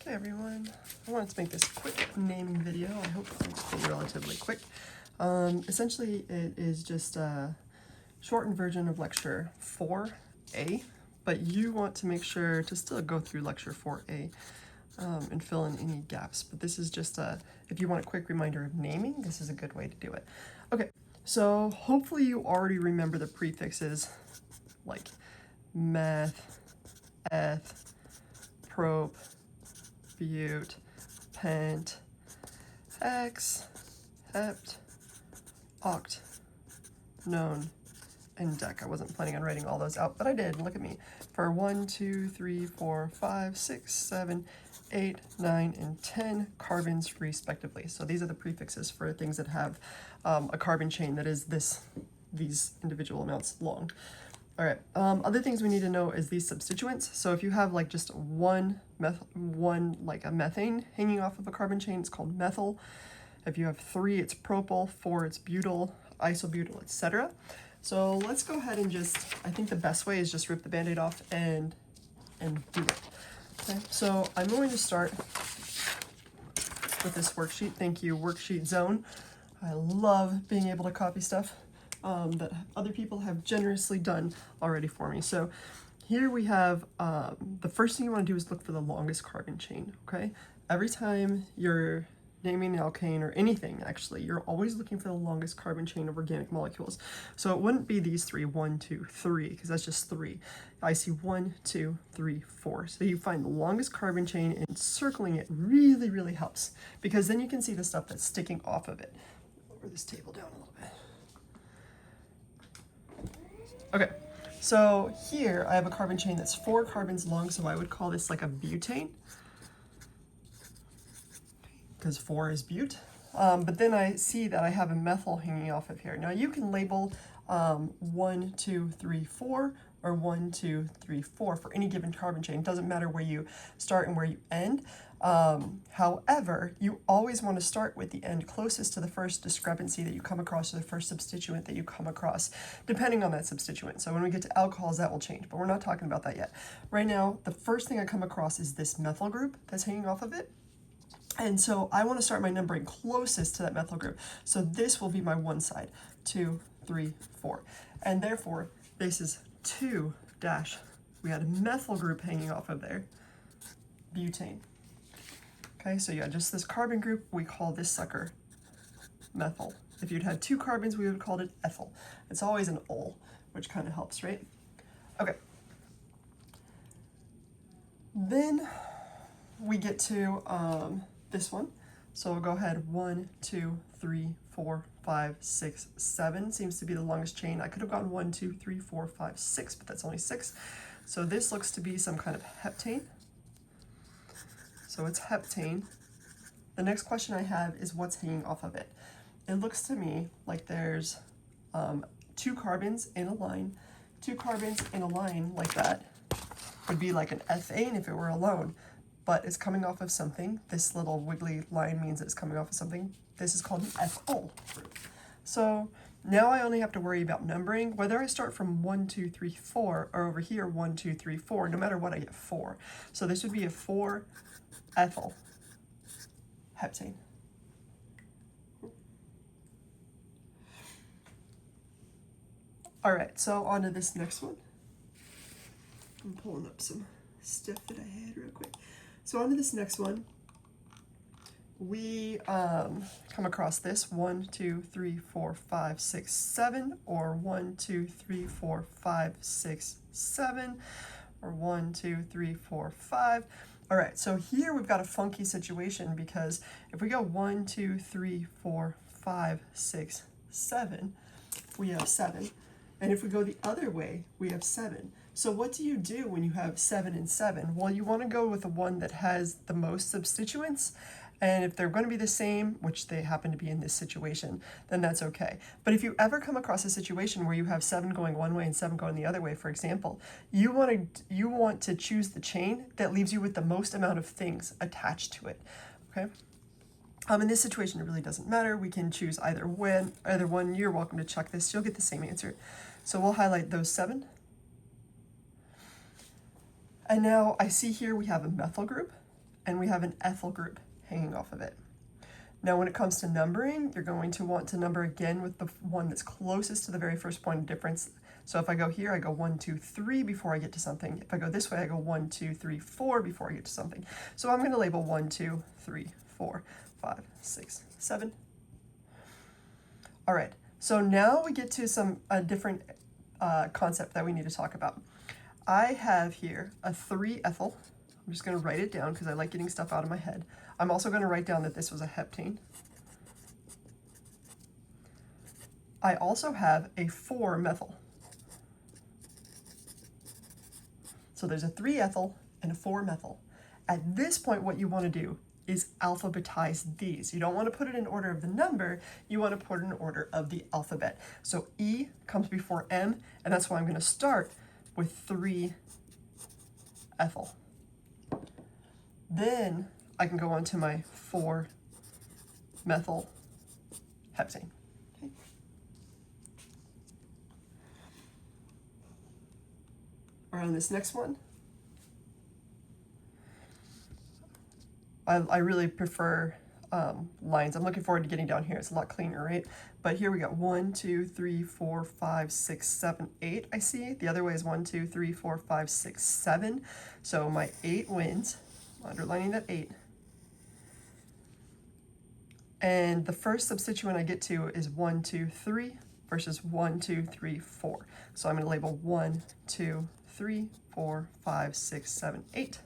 Okay, everyone, I wanted to make this quick naming video. I hope it's be relatively quick. Essentially, it is just a shortened version of lecture 4A, but you want to make sure to still go through lecture 4A and fill in any gaps. But this is just if you want a quick reminder of naming, this is a good way to do it. Okay, so hopefully you already remember the prefixes like meth, eth, prop, but, pent, hex, hept, oct, known, and dec. I wasn't planning on writing all those out, but I did. Look at me. For 1, 2, 3, 4, 5, 6, 7, 8, 9, and 10 carbons respectively. So these are the prefixes for things that have a carbon chain that is these individual amounts long. All right, other things we need to know is these substituents. So if you have like just one like a methane hanging off of a carbon chain, it's called methyl. If you have 3, it's propyl, 4, it's butyl, isobutyl, etc. So let's go ahead and just, I think the best way is just rip the Band-Aid off and do it. Okay, so I'm going to start with this worksheet. Thank you, Worksheet Zone. I love being able to copy stuff that other people have generously done already for me. So here we have, the first thing you want to do is look for the longest carbon chain, okay? Every time you're naming an alkane or anything, actually, you're always looking for the longest carbon chain of organic molecules. So it wouldn't be these 3, 1, 2, 3, because that's just 3. I see 1, 2, 3, 4. So you find the longest carbon chain and circling it really, really helps, because then you can see the stuff that's sticking off of it. Lower this table down a little bit. Okay, so here I have a carbon chain that's 4 carbons long, so I would call this like a butane, because 4 is but. But then I see that I have a methyl hanging off of here. Now you can label 1, 2, 3, 4, or 1, 2, 3, 4 for any given carbon chain. It doesn't matter where you start and where you end. However, you always want to start with the end closest to the first discrepancy that you come across, or the first substituent that you come across, depending on that substituent. So when we get to alcohols, that will change, but we're not talking about that yet. Right now, the first thing I come across is this methyl group that's hanging off of it. And so I want to start my numbering closest to that methyl group. So this will be my one side, 2, 3, 4. And therefore, this is 2 dash. We had a methyl group hanging off of there, butane. Okay, so yeah, just this carbon group, we call this sucker methyl. If you'd had 2 carbons, we would have called it ethyl. It's always an ol, which kind of helps, right? Okay. Then we get to this one. So we'll go ahead, 1, 2, 3, 4, 5, 6, 7 seems to be the longest chain. I could have gone 1, 2, 3, 4, 5, 6, but that's only 6. So this looks to be some kind of heptane. So it's heptane. The next question I have is what's hanging off of it. It looks to me like there's 2 carbons in a line. 2 carbons in a line like that would be like an ethane if it were alone, but it's coming off of something. This little wiggly line means it's coming off of something. This is called an ethyl group. So now I only have to worry about numbering, whether I start from 1, 2, 3, 4, or over here 1, 2, 3, 4. No matter what, I get 4. So this would be a 4 ethyl heptane. All right, so on to this next one. I'm pulling up some stuff that I had real quick. So on to this next one. We come across this 1, 2, 3, 4, 5, 6, 7, or 1, 2, 3, 4, 5, 6, 7, or 1, 2, 3, 4, 5. All right, so here we've got a funky situation, because if we go 1, 2, 3, 4, 5, 6, 7, we have 7. And if we go the other way, we have 7. So what do you do when you have 7 and 7? Well, you want to go with the one that has the most substituents. And if they're going to be the same, which they happen to be in this situation, then that's okay. But if you ever come across a situation where you have 7 going one way and 7 going the other way, for example, you want to choose the chain that leaves you with the most amount of things attached to it. Okay? In this situation, it really doesn't matter. We can choose either one. You're welcome to check this. You'll get the same answer. So we'll highlight those 7. And now I see here we have a methyl group. and we have an ethyl group hanging off of it. Now when it comes to numbering, you're going to want to number again with the one that's closest to the very first point of difference. So if I go here, I go 1, 2, 3 before I get to something. If I go this way, I go 1, 2, 3, 4 before I get to something. So I'm going to label 1, 2, 3, 4, 5, 6, 7. All right, so now we get to a different concept that we need to talk about. I have here a 3-ethyl. I'm just going to write it down because I like getting stuff out of my head. I'm also going to write down that this was a heptane. I also have a 4-methyl. So there's a 3-ethyl and a 4-methyl. At this point, what you want to do is alphabetize these. You don't want to put it in order of the number, you want to put it in order of the alphabet. So E comes before M, and that's why I'm going to start with 3-ethyl. Then I can go on to my 4-methyl heptane. Okay. Or on this next one, I really prefer lines. I'm looking forward to getting down here. It's a lot cleaner, right? But here we go. 1, 2, 3, 4, 5, 6, 7, 8. I see. The other way is 1, 2, 3, 4, 5, 6, 7. So my 8 wins. I'm underlining that 8. And the first substituent I get to is 1, 2, 3 versus 1, 2, 3, 4. So I'm going to label 1, 2, 3, 4, 5, 6, 7, 8.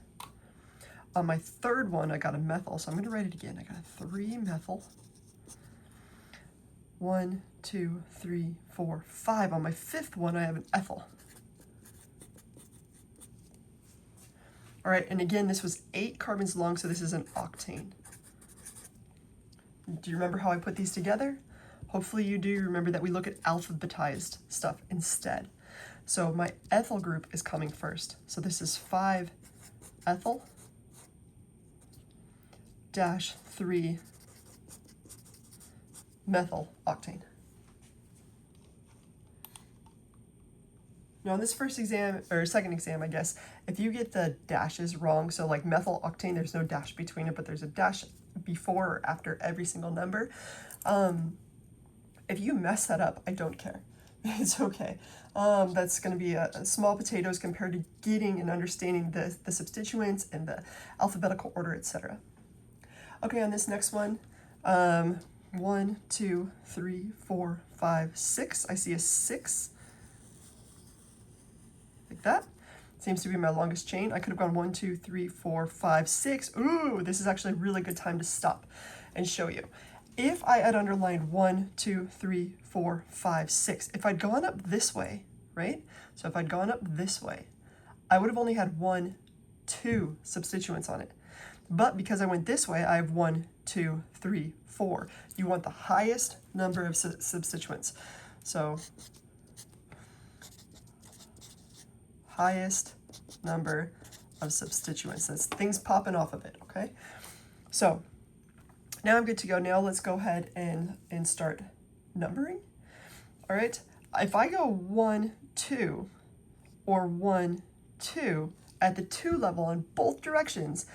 On my third one, I got a methyl, so I'm going to write it again. I got a 3-methyl. 1, 2, 3, 4, 5. On my fifth one, I have an ethyl. All right, and again, this was 8 carbons long, so this is an octane. Do you remember how I put these together? Hopefully you do. Remember that we look at alphabetized stuff instead. So my ethyl group is coming first. So this is 5-ethyl dash 3-methyl octane. Now in this first exam, or second exam, I guess, if you get the dashes wrong, so like methyl octane, there's no dash between it, but there's a dash before or after every single number. If you mess that up, I don't care. It's okay. That's going to be a small potatoes compared to getting and understanding the substituents and the alphabetical order, etc. Okay, on this next one, 1, 2, 3, 4, 5, 6. I see a 6. Like that. Seems to be my longest chain. I could have gone 1, 2, 3, 4, 5, 6. Ooh, this is actually a really good time to stop and show you. If I had underlined 1, 2, 3, 4, 5, 6, if I'd gone up this way, right? So if I'd gone up this way, I would have only had 1, 2 substituents on it. But because I went this way, I have 1, 2, 3, 4. You want the highest number of substituents. So highest number of substituents. That's things popping off of it, okay? So now I'm good to go. Now let's go ahead and start numbering. All right, if I go 1, 2, or 1, 2 at the 2 level in both directions,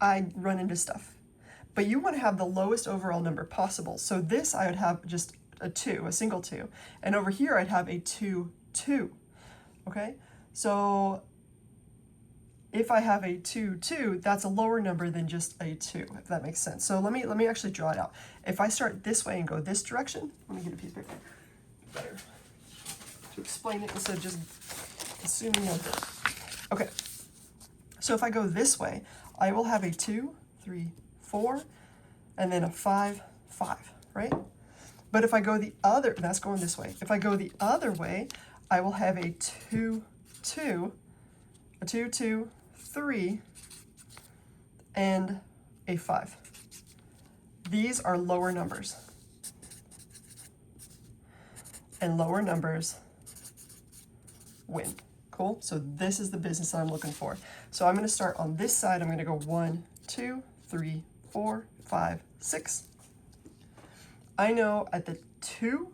I run into stuff. But you want to have the lowest overall number possible. So this I would have just a 2, a single 2. And over here I'd have a 2, 2. Okay? So if I have a 2, 2, that's a lower number than just a 2, if that makes sense. So let me actually draw it out. If I start this way and go this direction, let me get a piece of paper. Better to explain it instead of just assuming one thing. Okay. So if I go this way, I will have a 2, 3, 4, and then a 5, 5, right? But if I go the other, that's going this way. If I go the other way, I will have a 2, 2, a 2, 2, 3, and a 5. These are lower numbers. And lower numbers win. Cool? So this is the business that I'm looking for. So I'm going to start on this side. I'm going to go 1, 2, 3, 4, 5, 6. I know at the 2,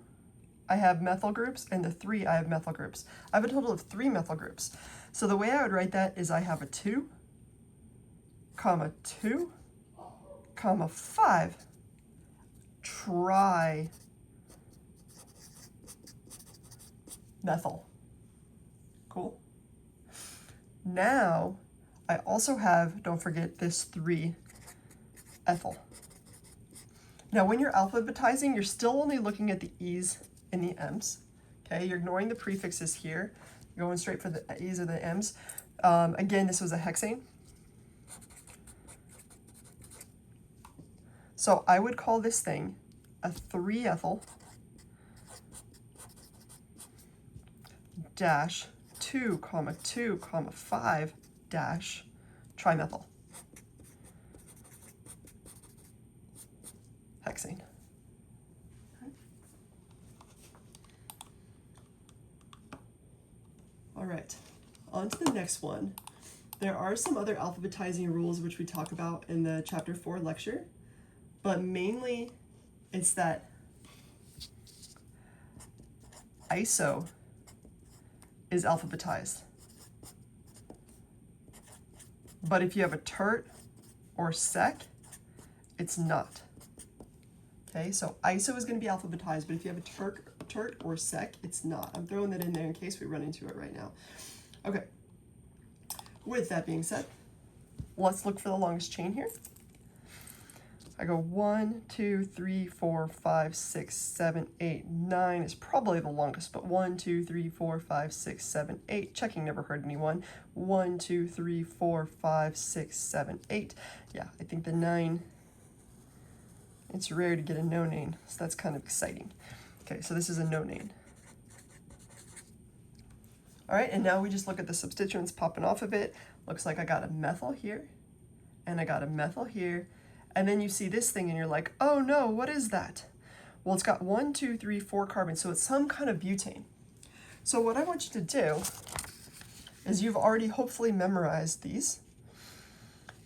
I have methyl groups, and the 3, I have methyl groups. I have a total of 3 methyl groups. So the way I would write that is I have a 2, comma 2, comma 5, trimethyl. Cool. Now, I also have, don't forget, this 3-ethyl. Now, when you're alphabetizing, you're still only looking at the E's and the M's. Okay, you're ignoring the prefixes here. You're going straight for the E's or the M's. Again, this was a hexane. So I would call this thing a 3-ethyl dash 2, 2, 5 dash trimethyl hexane. All right, on to the next one. There are some other alphabetizing rules which we talk about in the chapter 4 lecture, but mainly it's that iso is alphabetized. But if you have a tert or sec, it's not. Okay, so iso is going to be alphabetized, but if you have a tert or sec, it's not. I'm throwing that in there in case we run into it right now. Okay, with that being said, let's look for the longest chain here. I go 1, 2, 3, 4, 5, 6, 7, 8, 9 is probably the longest, but 1, 2, 3, 4, 5, 6, 7, 8. Checking, never hurt anyone. 1, 2, 3, 4, 5, 6, 7, 8. Yeah, I think the 9, it's rare to get a nonane, so that's kind of exciting. Okay, so this is a nonane. All right, and now we just look at the substituents popping off of it. Looks like I got a methyl here, and I got a methyl here. And then you see this thing and you're like, oh no, what is that? Well, it's got 1, 2, 3, 4 carbons, so it's some kind of butane. So what I want you to do is you've already hopefully memorized these.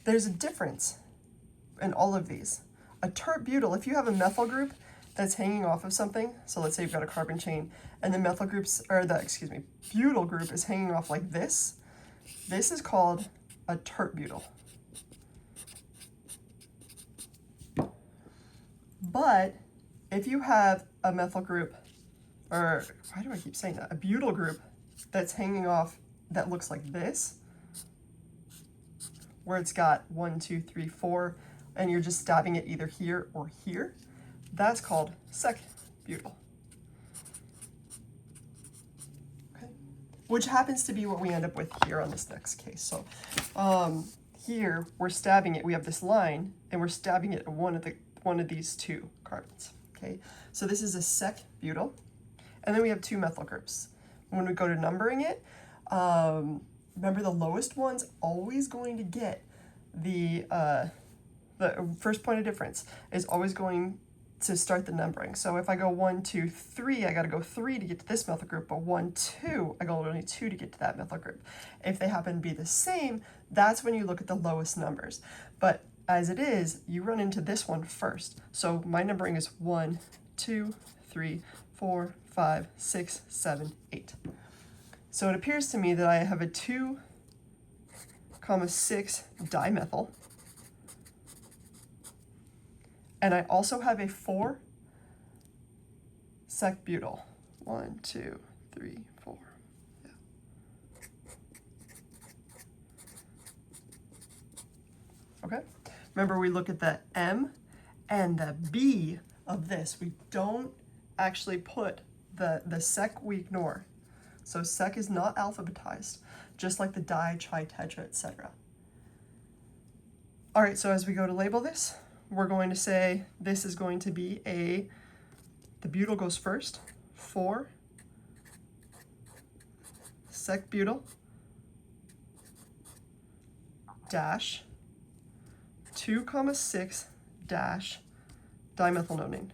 There's a difference in all of these. A tert-butyl, if you have a methyl group that's hanging off of something, so let's say you've got a carbon chain and the methyl groups, or the, butyl group is hanging off like this is called a tert-butyl. But if you have a methyl group, or why do I keep saying that? A butyl group that's hanging off that looks like this, where it's got 1, 2, 3, 4, and you're just stabbing it either here or here, that's called sec-butyl. Okay, which happens to be what we end up with here on this next case. So here we're stabbing it. We have this line, and we're stabbing it at one of these 2 carbons. Okay, so this is a sec-butyl, and then we have 2 methyl groups. When we go to numbering it, remember the lowest one's always going to get the first point of difference is always going to start the numbering. So if I go 1, 2, 3, I got to go 3 to get to this methyl group, but 1, 2, I go only 2 to get to that methyl group. If they happen to be the same, that's when you look at the lowest numbers. But as it is, you run into this one first. So my numbering is 1, 2, 3, 4, 5, 6, 7, 8. So it appears to me that I have a 2, 6 dimethyl. And I also have a 4 sec-butyl. 1, 2, 3, 4. Yeah. Okay. Remember, we look at the M and the B of this. We don't actually put the sec, we ignore. So sec is not alphabetized, just like the di, tri, tetra, etc. All right, so as we go to label this, we're going to say this is going to be the butyl goes first, 4 sec-butyl dash 2, 6 dash dimethylnonane.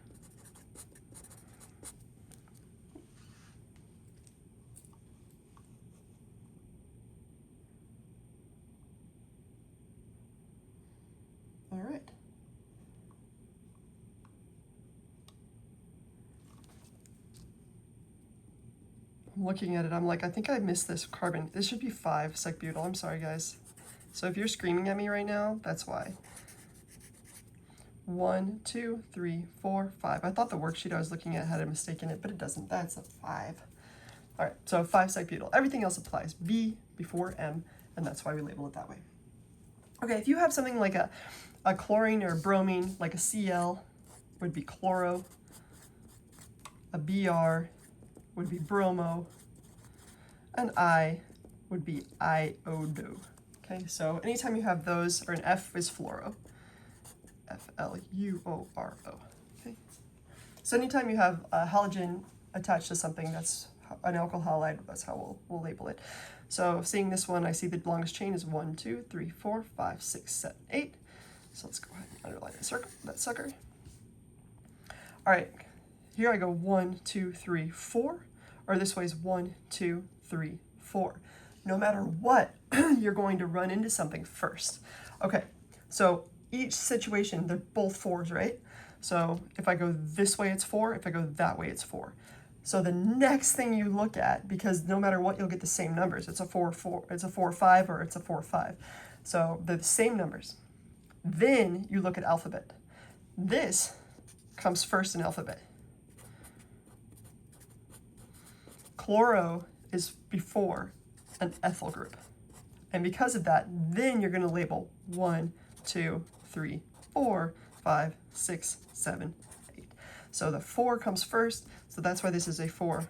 All right. I'm looking at it, I'm like, I think I missed this carbon. This should be 5 sec-butyl. I'm sorry, guys. So if you're screaming at me right now, that's why. 1, 2, 3, 4, 5. I thought the worksheet I was looking at had a mistake in it, but it doesn't. That's a 5. All right, so 5-site butyl. Everything else applies. B before M, and that's why we label it that way. Okay, if you have something like a chlorine or a bromine, like a Cl would be chloro, a Br would be bromo, and I would be iodo. Okay, so anytime you have those, or an F is fluoro, F-L-U-O-R-O. Okay, so anytime you have a halogen attached to something that's an alkyl halide, that's how we'll label it. So seeing this one, I see the longest chain is 1, 2, 3, 4, 5, 6, 7, 8. So let's go ahead and underline that sucker. All right, here I go 1, 2, 3, 4, or this way is 1, 2, 3, 4. No matter what, you're going to run into something first. Okay, so each situation, they're both 4s, right? So if I go this way, it's 4. If I go that way, it's 4. So the next thing you look at, because no matter what, you'll get the same numbers. It's a 4, 4, it's a 4, 5, or it's a 4, 5. So they're the same numbers. Then you look at alphabet. This comes first in alphabet. Chloro is before an ethyl group. And because of that, then you're going to label 1, 2, 3, 4, 5, 6, 7, 8. So the 4 comes first, so that's why this is a 4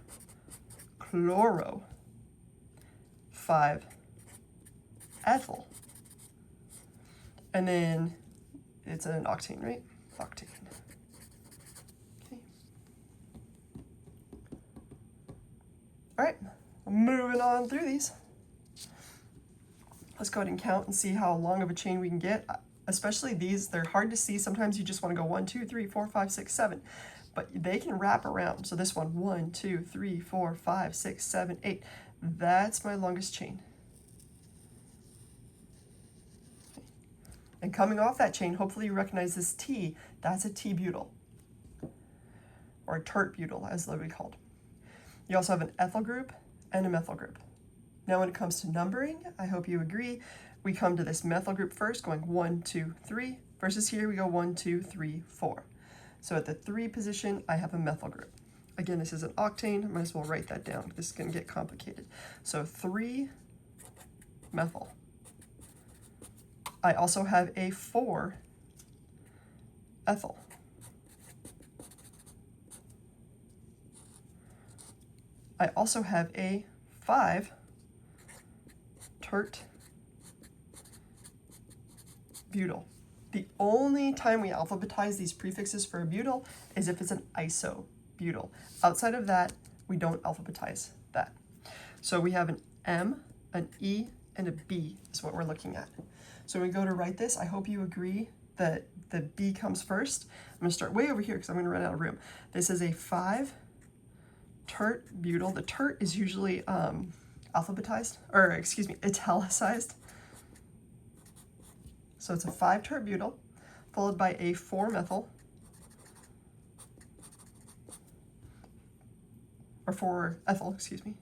chloro, 5 ethyl. And then it's an octane, right? Octane. Okay. All right, moving on through these. Let's go ahead and count and see how long of a chain we can get. Especially these, they're hard to see. Sometimes you just want to go 1, 2, 3, 4, 5, 6, 7. But they can wrap around. So this one, 1, 2, 3, 4, 5, 6, 7, 8. That's my longest chain. Okay. And coming off that chain, hopefully you recognize this T. That's a T-butyl, or a tert-butyl, as they'll be called. You also have an ethyl group and a methyl group. Now when it comes to numbering, I hope you agree, we come to this methyl group first, going 1, 2, 3, versus here we go 1, 2, 3, 4. So at the 3 position, I have a methyl group. Again, this is an octane, I might as well write that down. This is going to get complicated. So 3 methyl. I also have a 4 ethyl. I also have a 5 tert butyl. The only time we alphabetize these prefixes for a butyl is if it's an isobutyl. Outside of that, we don't alphabetize that. So we have an M, an E, and a B is what we're looking at. So when we go to write this, I hope you agree that the B comes first. I'm going to start way over here because I'm going to run out of room. This is a 5 tert butyl. The tert is usually alphabetized, or excuse me, italicized. So it's a 5 tert butyl, followed by a 4 methyl, or 4 ethyl, excuse me,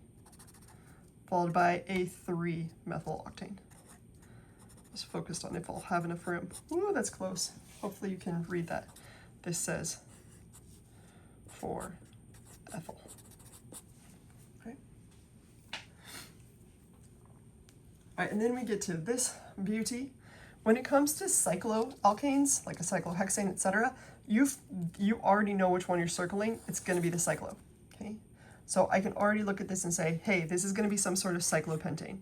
followed by a 3 methyl octane. Just focused on if I'll have enough room. Ooh, that's close. Hopefully you can read that. This says 4 ethyl. Okay. All right, and then we get to this beauty. When it comes to cycloalkanes, like a cyclohexane, etc., you already know which one you're circling. It's going to be the cyclo. Okay, so I can already look at this and say, hey, this is going to be some sort of cyclopentane.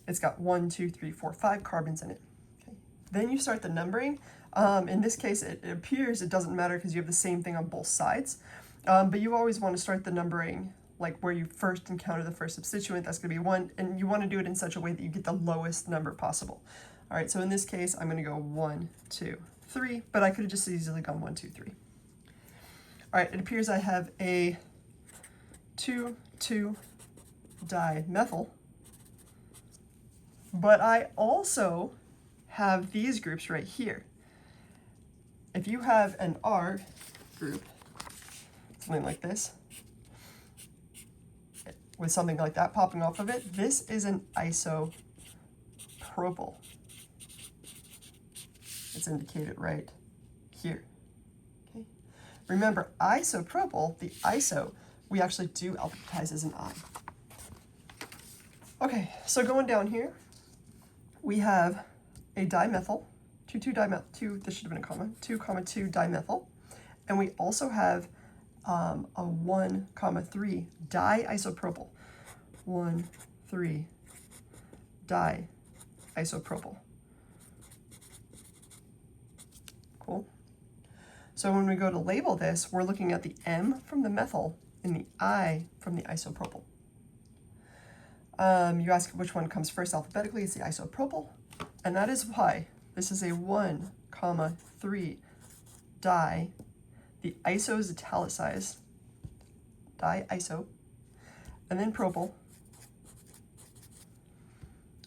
It's got 1, 2, 3, 4, 5 carbons in it. Okay. Then you start the numbering. In this case, it appears it doesn't matter because you have the same thing on both sides. But you always want to start the numbering like where you first encounter the first substituent. That's going to be 1, and you want to do it in such a way that you get the lowest number possible. All right, so in this case, I'm going to go 1, 2, 3, but I could have just easily gone 1, 2, 3. All right, it appears I have a 2,2-dimethyl, but I also have these groups right here. If you have an R group, something like this, with something like that popping off of it. This is an isopropyl. It's indicated right here. Okay. Remember, isopropyl, the iso, we actually do alphabetize as an I. Okay, so going down here, we have a dimethyl, this should have been a comma, 2, 2 dimethyl. And we also have a 1, 3 diisopropyl. 1, 3 diisopropyl. Cool. So when we go to label this, we're looking at the M from the methyl and the I from the isopropyl. You ask which one comes first alphabetically, it's the isopropyl, and that is why this is a 1, 3 di. The iso is italicized, di-iso, and then propyl.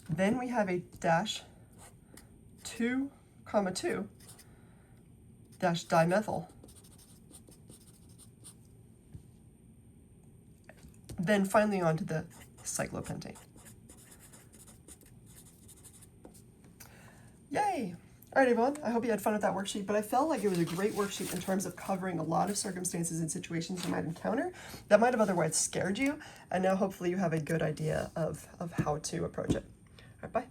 Then we have a dash 2, 2 dash dimethyl. Then finally on to the cyclopentane. Yay! All right, everyone, I hope you had fun with that worksheet, but I felt like it was a great worksheet in terms of covering a lot of circumstances and situations you might encounter that might have otherwise scared you, and now hopefully you have a good idea of how to approach it. All right, bye.